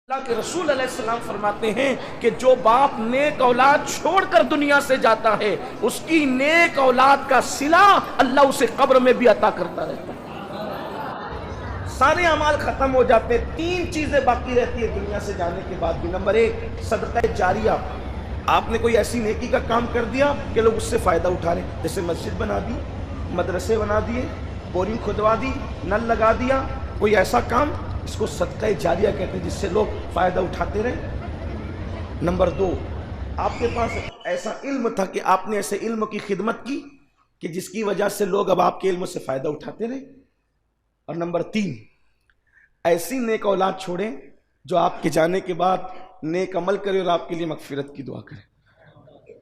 اللہ کے رسول علیہ السلام فرماتے ہیں کہ جو باپ نیک اولاد چھوڑ کر دنیا سے جاتا ہے اس کی نیک اولاد کا صلہ اللہ اسے قبر میں بھی عطا کرتا رہتا ہے۔ سارے اعمال ختم ہو جاتے ہیں، تین چیزیں باقی رہتی ہے دنیا سے جانے کے بعد بھی۔ نمبر 1 صدقہ جاریہ، آپ نے کوئی ایسی نیکی کا کام کر دیا کہ لوگ اس سے فائدہ اٹھا رہے ہیں، جیسے مسجد بنا دی، مدرسے بنا دیے، بورنگ کھدوا دی، نل لگا دیا، کوئی ایسا کام، اس کو صدقہ جاریہ کہتے ہیں جس سے لوگ فائدہ اٹھاتے رہے۔ نمبر 2، آپ کے پاس ایسا علم تھا کہ آپ نے ایسے علم کی خدمت کی کہ جس کی وجہ سے لوگ اب آپ کے علم سے فائدہ اٹھاتے رہے۔ اور نمبر 3، ایسی نیک اولاد چھوڑیں جو آپ کے جانے کے بعد نیک عمل کرے اور آپ کے لیے مغفرت کی دعا کرے۔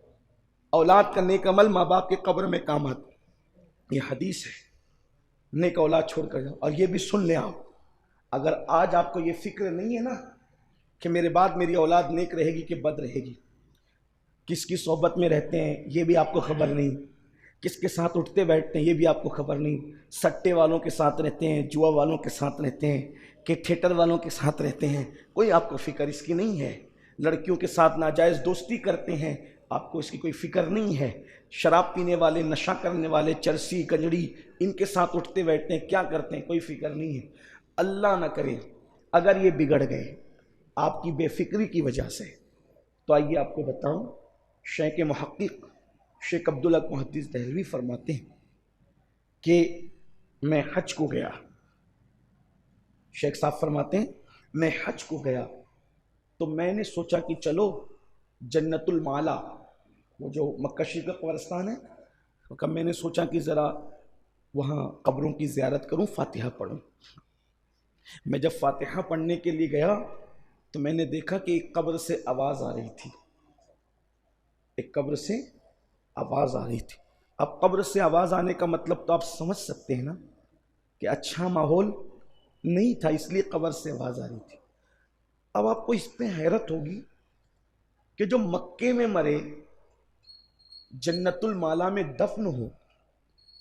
اولاد کا نیک عمل ماں باپ کے قبر میں کام آتا، یہ حدیث ہے۔ نیک اولاد چھوڑ کر جاؤ، اور یہ بھی سن لیں آپ، اگر آج آپ کو یہ فکر نہیں ہے نا کہ میرے بعد میری اولاد نیک رہے گی کہ بد رہے گی، کس کی صحبت میں رہتے ہیں یہ بھی آپ کو خبر نہیں، کس کے ساتھ اٹھتے بیٹھتے ہیں یہ بھی آپ کو خبر نہیں، سٹے والوں کے ساتھ رہتے ہیں، جوا والوں کے ساتھ رہتے ہیں کہ تھیٹر والوں کے ساتھ رہتے ہیں، کوئی آپ کو فکر اس کی نہیں ہے۔ لڑکیوں کے ساتھ ناجائز دوستی کرتے ہیں، آپ کو اس کی کوئی فکر نہیں ہے۔ شراب پینے والے، نشہ کرنے والے، چرسی کنجڑی، ان کے ساتھ اٹھتے بیٹھتے ہیں، کیا کرتے ہیں، کوئی فکر نہیں ہے۔ اللہ نہ کرے اگر یہ بگڑ گئے آپ کی بے فکری کی وجہ سے، تو آئیے آپ کو بتاؤں، شیخ محقق شیخ عبدالحق محدث دہلوی فرماتے ہیں کہ میں حج کو گیا، شیخ صاحب فرماتے ہیں میں حج کو گیا تو میں نے سوچا کہ چلو جنت المالا، وہ جو مکہ شریف کا قبرستان ہے، تو میں نے سوچا کہ ذرا وہاں قبروں کی زیارت کروں، فاتحہ پڑھوں۔ میں جب فاتحہ پڑھنے کے لیے گیا تو میں نے دیکھا کہ ایک قبر سے آواز آ رہی تھی، ایک قبر سے آواز آ رہی تھی۔ اب قبر سے آواز آنے کا مطلب تو آپ سمجھ سکتے ہیں نا کہ اچھا ماحول نہیں تھا، اس لیے قبر سے آواز آ رہی تھی۔ اب آپ کو اس پہ حیرت ہوگی کہ جو مکے میں مرے، جنت المالا میں دفن ہو،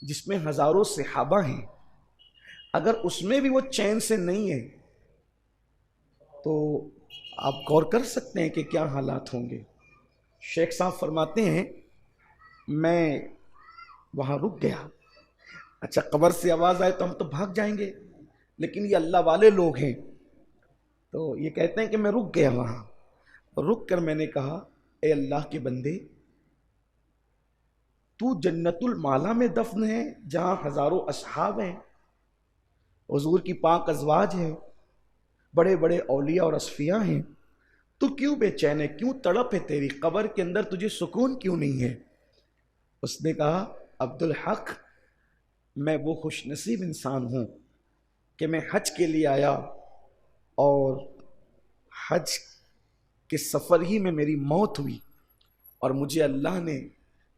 جس میں ہزاروں صحابہ ہیں، اگر اس میں بھی وہ چین سے نہیں ہے تو آپ غور کر سکتے ہیں کہ کیا حالات ہوں گے۔ شیخ صاحب فرماتے ہیں میں وہاں رک گیا، اچھا قبر سے آواز آئے تو ہم تو بھاگ جائیں گے، لیکن یہ اللہ والے لوگ ہیں تو یہ کہتے ہیں کہ میں رک گیا وہاں، رک کر میں نے کہا اے اللہ کے بندے، تو جنت المالا میں دفن ہے جہاں ہزاروں اصحاب ہیں، حضور کی پاک ازواج ہیں، بڑے بڑے اولیاء اور اصفیاء ہیں، تو کیوں بے چین ہے، کیوں تڑپ ہے تیری قبر کے اندر، تجھے سکون کیوں نہیں ہے؟ اس نے کہا عبدالحق، میں وہ خوش نصیب انسان ہوں کہ میں حج کے لیے آیا اور حج کے سفر ہی میں میری موت ہوئی اور مجھے اللہ نے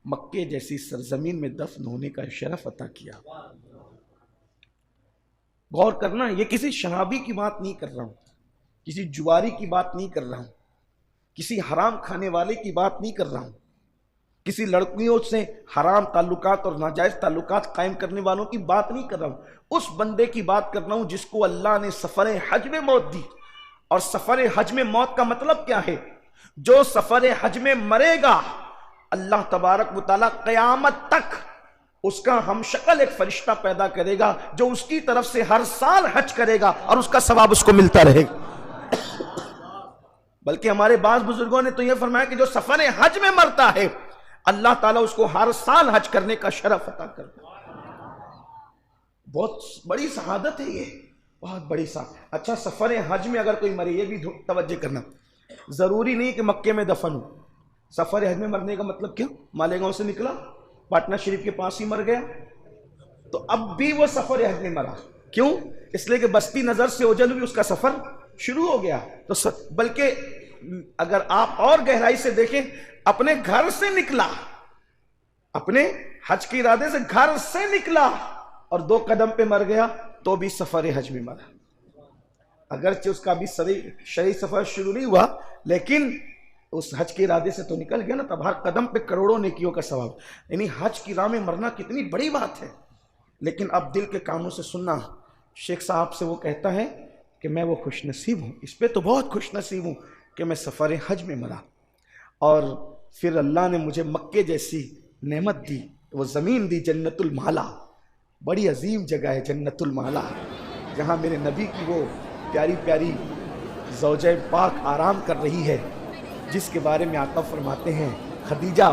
مکے جیسی سرزمین میں دفن ہونے کا شرف عطا کیا۔ غور کرنا، یہ کسی شرابی کی بات نہیں کر رہا ہوں، کسی جواری کی بات نہیں کر رہا ہوں، کسی حرام کھانے والے کی بات نہیں کر رہا ہوں، کسی لڑکیوں سے حرام تعلقات اور ناجائز تعلقات قائم کرنے والوں کی بات نہیں کر رہا ہوں، اس بندے کی بات کر رہا ہوں جس کو اللہ نے سفر حج میں موت دی۔ اور سفر حج میں موت کا مطلب کیا ہے؟ جو سفر حج میں مرے گا اللہ تبارک و تعالیٰ قیامت تک اس کا ہم شکل ایک فرشتہ پیدا کرے گا جو اس کی طرف سے ہر سال حج کرے گا اور اس کا ثواب اس کو ملتا رہے گا۔ بلکہ ہمارے بعض بزرگوں نے تو یہ فرمایا کہ جو سفر حج میں مرتا ہے اللہ تعالیٰ اس کو ہر سال حج کرنے کا شرف عطا کرتا ہے۔ بہت بڑی سعادت ہے یہ، بہت بڑی سعادت۔ اچھا سفر حج میں اگر کوئی مرے، یہ بھی توجہ کرنا، ضروری نہیں کہ مکے میں دفن ہو۔ سفر حج میں مرنے کا مطلب کیا؟ مالیگاؤں سے نکلا، پٹنہ شریف کے پاس ہی مر گیا تو اب بھی وہ سفر حج میں مرا، کیوں؟ اس لیے کہ بستی نظر سے اوجل ہوئی، اس کا سفر شروع ہو گیا۔ تو بلکہ اگر آپ اور گہرائی سے دیکھیں، اپنے گھر سے نکلا، اپنے حج کے ارادے سے گھر سے نکلا اور 2 قدم پہ مر گیا تو بھی سفر حج میں مرا، اگرچہ اس کا بھی شرعی سفر شروع نہیں ہوا لیکن اس حج کے ارادے سے تو نکل گیا نا، تب ہر قدم پہ کروڑوں نیکیوں کا ثواب۔ یعنی حج کی راہ میں مرنا کتنی بڑی بات ہے، لیکن اب دل کے کانوں سے سننا۔ شیخ صاحب سے وہ کہتا ہے کہ کہ میں وہ خوش نصیب ہوں، اس پہ تو بہت خوش نصیب ہوں کہ میں سفر حج میں مرا، اور پھر اللہ نے مجھے مکے جیسی نعمت دی، وہ زمین دی جنت المالا، بڑی عظیم جگہ ہے جنت المالا، جہاں میرے نبی کی وہ پیاری پیاری زوجہ پاک آرام کر رہی ہے، جس کے بارے میں آقا فرماتے ہیں خدیجہ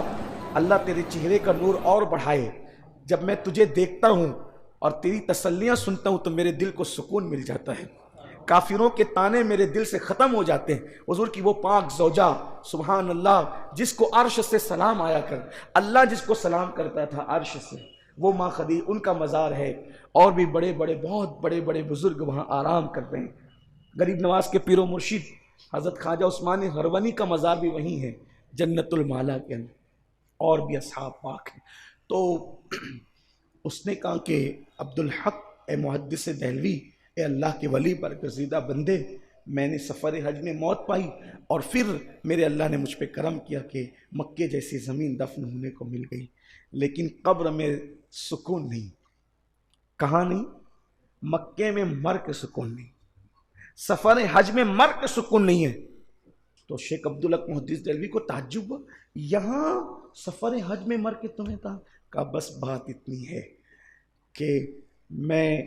اللہ تیرے چہرے کا نور اور بڑھائے، جب میں تجھے دیکھتا ہوں اور تیری تسلیاں سنتا ہوں تو میرے دل کو سکون مل جاتا ہے، کافروں کے تانے میرے دل سے ختم ہو جاتے ہیں۔ حضور کی وہ پاک زوجہ سبحان اللہ، جس کو عرش سے سلام آیا کر، اللہ جس کو سلام کرتا تھا عرش سے، وہ ماں خدیجہ، ان کا مزار ہے، اور بھی بڑے بڑے بہت بڑے بڑے بزرگ وہاں آرام کرتے ہیں۔ غریب نواز کے پیر و مرشد حضرت خواجہ عثمان ہرونی کا مزار بھی وہیں ہے جنت المالا کے اندر، اور بھی اصحاب پاک ہیں۔ تو اس نے کہا کہ عبدالحق اے محدث دہلوی، اے اللہ کے ولی برگزیدہ بندے، میں نے سفر حج میں موت پائی، اور پھر میرے اللہ نے مجھ پہ کرم کیا کہ مکے جیسی زمین دفن ہونے کو مل گئی، لیکن قبر میں سکون نہیں۔ کہاں نہیں؟ مکے میں مر کے سکون نہیں، سفر حج میں مر کے سکون نہیں ہے۔ تو شیخ عبدالحق محدث دہلوی کو تعجب ہوا، یہاں سفر حج میں مر کے تمہیں تھا؟ کہا بس بات اتنی ہے کہ میں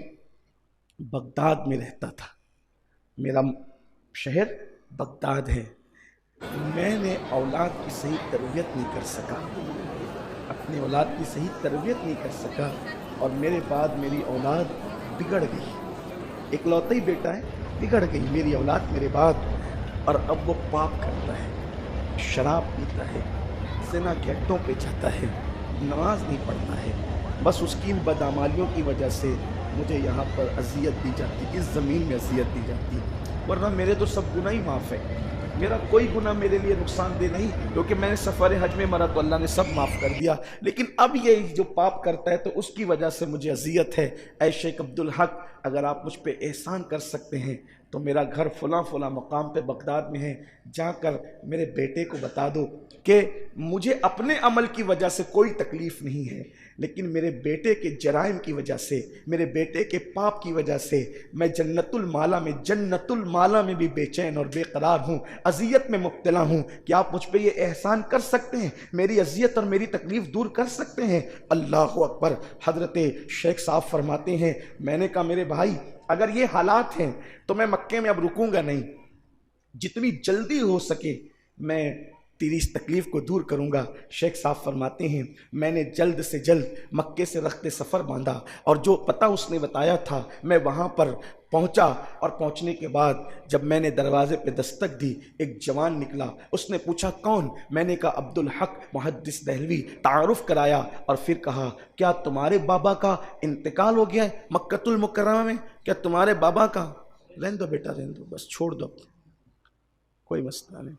بغداد میں رہتا تھا، میرا شہر بغداد ہے، میں نے اولاد کی صحیح تربیت نہیں کر سکا، اپنی اولاد کی صحیح تربیت نہیں کر سکا، اور میرے بعد میری اولاد بگڑ گئی، ایک لوتا ہی بیٹا ہے، بگڑ گئی میری اولاد میرے بعد، اور اب وہ پاپ کرتا ہے، شراب پیتا ہے، زنا کے اڈوں پہ جاتا ہے، نماز نہیں پڑھتا ہے، بس اس کی ان بدعمالیوں کی وجہ سے مجھے یہاں پر اذیت دی جاتی، اس زمین میں اذیت دی جاتی، ورنہ میرے تو سب گناہ ہی معاف ہے، میرا کوئی گناہ میرے لیے نقصان دہ نہیں، کیونکہ میں نے سفر حج میں مرا تو اللہ نے سب معاف کر دیا، لیکن اب یہ جو پاپ کرتا ہے تو اس کی وجہ سے مجھے اذیت ہے۔ اے شیخ عبدالحق، اگر آپ مجھ پہ احسان کر سکتے ہیں تو میرا گھر فلاں فلاں مقام پہ بغداد میں ہے، جا کر میرے بیٹے کو بتا دو کہ مجھے اپنے عمل کی وجہ سے کوئی تکلیف نہیں ہے، لیکن میرے بیٹے کے جرائم کی وجہ سے، میرے بیٹے کے پاپ کی وجہ سے میں جنت المالا میں بھی بے چین اور بے قرار ہوں، اذیت میں مبتلا ہوں، کہ آپ مجھ پہ یہ احسان کر سکتے ہیں، میری اذیت اور میری تکلیف دور کر سکتے ہیں؟ اللہ اکبر۔ حضرت شیخ صاحب فرماتے ہیں، میں نے کہا میرے بھائی اگر یہ حالات ہیں تو میں مکے میں اب رکوں گا نہیں، جتنی جلدی ہو سکے میں تیری اس تکلیف کو دور کروں گا۔ شیخ صاحب فرماتے ہیں میں نے جلد سے جلد مکے سے رخت سفر باندھا، اور جو پتہ اس نے بتایا تھا میں وہاں پر پہنچا، اور پہنچنے کے بعد جب میں نے دروازے پہ دستک دی، ایک جوان نکلا، اس نے پوچھا کون؟ میں نے کہا عبدالحق محدث دہلوی، تعارف کرایا، اور پھر کہا کیا تمہارے بابا کا انتقال ہو گیا ہے مکۃ المکرمہ میں؟ کیا تمہارے بابا کا؟ رہن دو بیٹا، رہن دو، بس چھوڑ دو، کوئی مسئلہ نہیں۔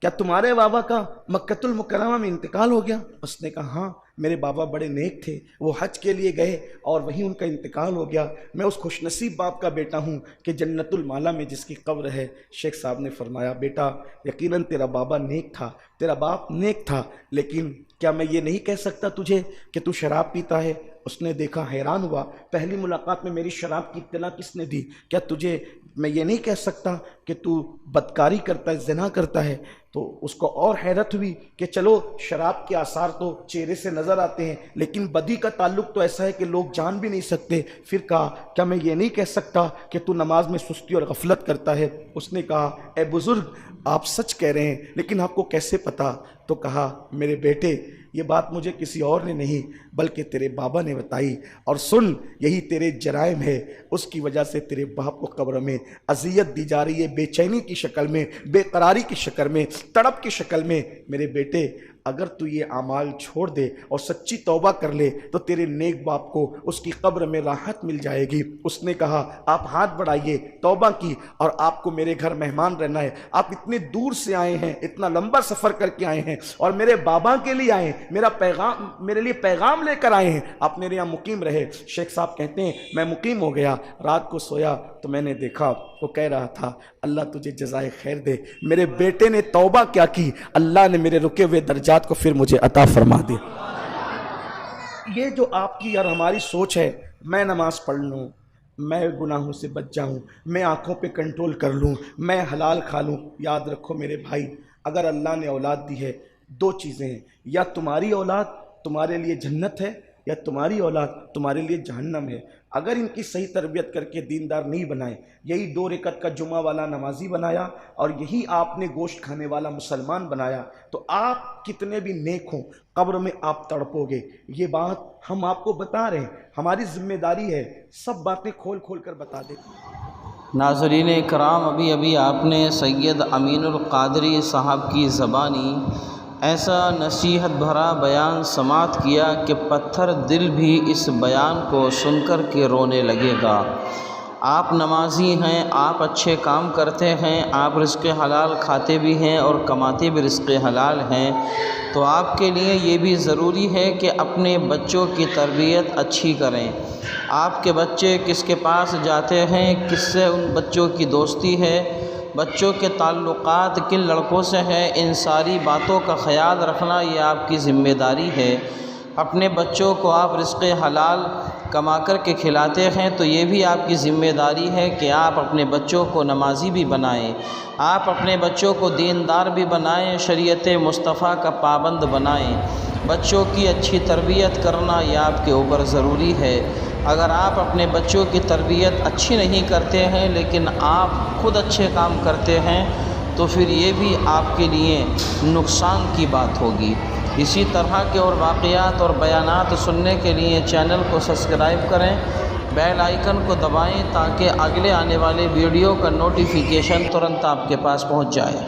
کیا تمہارے بابا کا مکۃ المکرمہ میں انتقال ہو گیا؟ اس نے کہا ہاں، میرے بابا بڑے نیک تھے، وہ حج کے لیے گئے اور وہیں ان کا انتقال ہو گیا، میں اس خوش نصیب باپ کا بیٹا ہوں کہ جنت المالا میں جس کی قبر ہے۔ شیخ صاحب نے فرمایا بیٹا یقیناً تیرا بابا نیک تھا، تیرا باپ نیک تھا، لیکن کیا میں یہ نہیں کہہ سکتا تجھے کہ تو شراب پیتا ہے؟ اس نے دیکھا، حیران ہوا، پہلی ملاقات میں میری شراب کی اطلاع کس نے دی؟ کیا تجھے میں یہ نہیں کہہ سکتا کہ تو بدکاری کرتا ہے، زنا کرتا ہے؟ تو اس کو اور حیرت ہوئی کہ چلو شراب کے آثار تو چہرے سے نظر آتے ہیں، لیکن بدی کا تعلق تو ایسا ہے کہ لوگ جان بھی نہیں سکتے۔ پھر کہا کیا میں یہ نہیں کہہ سکتا کہ تو نماز میں سستی اور غفلت کرتا ہے؟ اس نے کہا اے بزرگ آپ سچ کہہ رہے ہیں، لیکن آپ کو کیسے پتا؟ تو کہا میرے بیٹے یہ بات مجھے کسی اور نے نہیں بلکہ تیرے بابا نے بتائی، اور سن یہی تیرے جرائم ہے، اس کی وجہ سے تیرے باپ کو قبر میں اذیت دی جا رہی ہے، بے چینی کی شکل میں، بے قراری کی شکل میں، تڑپ کی شکل میں۔ میرے بیٹے اگر تو یہ اعمال چھوڑ دے اور سچی توبہ کر لے تو تیرے نیک باپ کو اس کی قبر میں راحت مل جائے گی۔ اس نے کہا آپ ہاتھ بڑھائیے، توبہ کی، اور آپ کو میرے گھر مہمان رہنا ہے، آپ اتنے دور سے آئے ہیں، اتنا لمبا سفر کر کے آئے ہیں، اور میرے بابا کے لیے آئے ہیں، میرے لیے پیغام لے کر آئے ہیں، آپ میرے یہاں مقیم رہے۔ شیخ صاحب کہتے ہیں میں مقیم ہو گیا، رات کو سویا تو میں نے دیکھا وہ کہہ رہا تھا اللہ تجھے جزائے خیر دے، میرے بیٹے نے توبہ کیا کی، اللہ نے میرے رکے ہوئے درجات کو پھر مجھے عطا فرما دیا۔ یہ جو آپ کی اور ہماری سوچ ہے، میں نماز پڑھ لوں، میں گناہوں سے بچ جاؤں، میں آنکھوں پہ کنٹرول کر لوں، میں حلال کھا لوں۔ یاد رکھو میرے بھائی، اگر اللہ نے اولاد دی ہے، دو چیزیں ہیں، یا تمہاری اولاد تمہارے لیے جنت ہے، یا تمہاری اولاد تمہارے لیے جہنم ہے۔ اگر ان کی صحیح تربیت کر کے دیندار نہیں بنائے، یہی 2 رکعت کا جمعہ والا نمازی بنایا اور یہی آپ نے گوشت کھانے والا مسلمان بنایا، تو آپ کتنے بھی نیک ہوں قبر میں آپ تڑپو گے۔ یہ بات ہم آپ کو بتا رہے ہیں، ہماری ذمہ داری ہے سب باتیں کھول کھول کر بتا دیں۔ ناظرین کرام، ابھی آپ نے سید امین القادری صاحب کی زبانی ایسا نصیحت بھرا بیان سماعت کیا کہ پتھر دل بھی اس بیان کو سن کر کے رونے لگے گا۔ آپ نمازی ہیں، آپ اچھے کام کرتے ہیں، آپ رزق حلال کھاتے بھی ہیں اور کماتے بھی رزق حلال ہیں، تو آپ کے لیے یہ بھی ضروری ہے کہ اپنے بچوں کی تربیت اچھی کریں۔ آپ کے بچے کس کے پاس جاتے ہیں، کس سے ان بچوں کی دوستی ہے، بچوں کے تعلقات کن لڑکوں سے ہیں، ان ساری باتوں کا خیال رکھنا یہ آپ کی ذمہ داری ہے۔ اپنے بچوں کو آپ رزق حلال کما کر کے کھلاتے ہیں تو یہ بھی آپ کی ذمہ داری ہے کہ آپ اپنے بچوں کو نمازی بھی بنائیں، آپ اپنے بچوں کو دیندار بھی بنائیں، شریعت مصطفیٰ کا پابند بنائیں۔ بچوں کی اچھی تربیت کرنا یہ آپ کے اوپر ضروری ہے۔ اگر آپ اپنے بچوں کی تربیت اچھی نہیں کرتے ہیں لیکن آپ خود اچھے کام کرتے ہیں تو پھر یہ بھی آپ کے لیے نقصان کی بات ہوگی۔ اسی طرح کے اور واقعات اور بیانات سننے کے لیے چینل کو سبسکرائب کریں، بیل آئیکن کو دبائیں تاکہ اگلے آنے والے ویڈیو کا نوٹیفیکیشن ترنت آپ کے پاس پہنچ جائے۔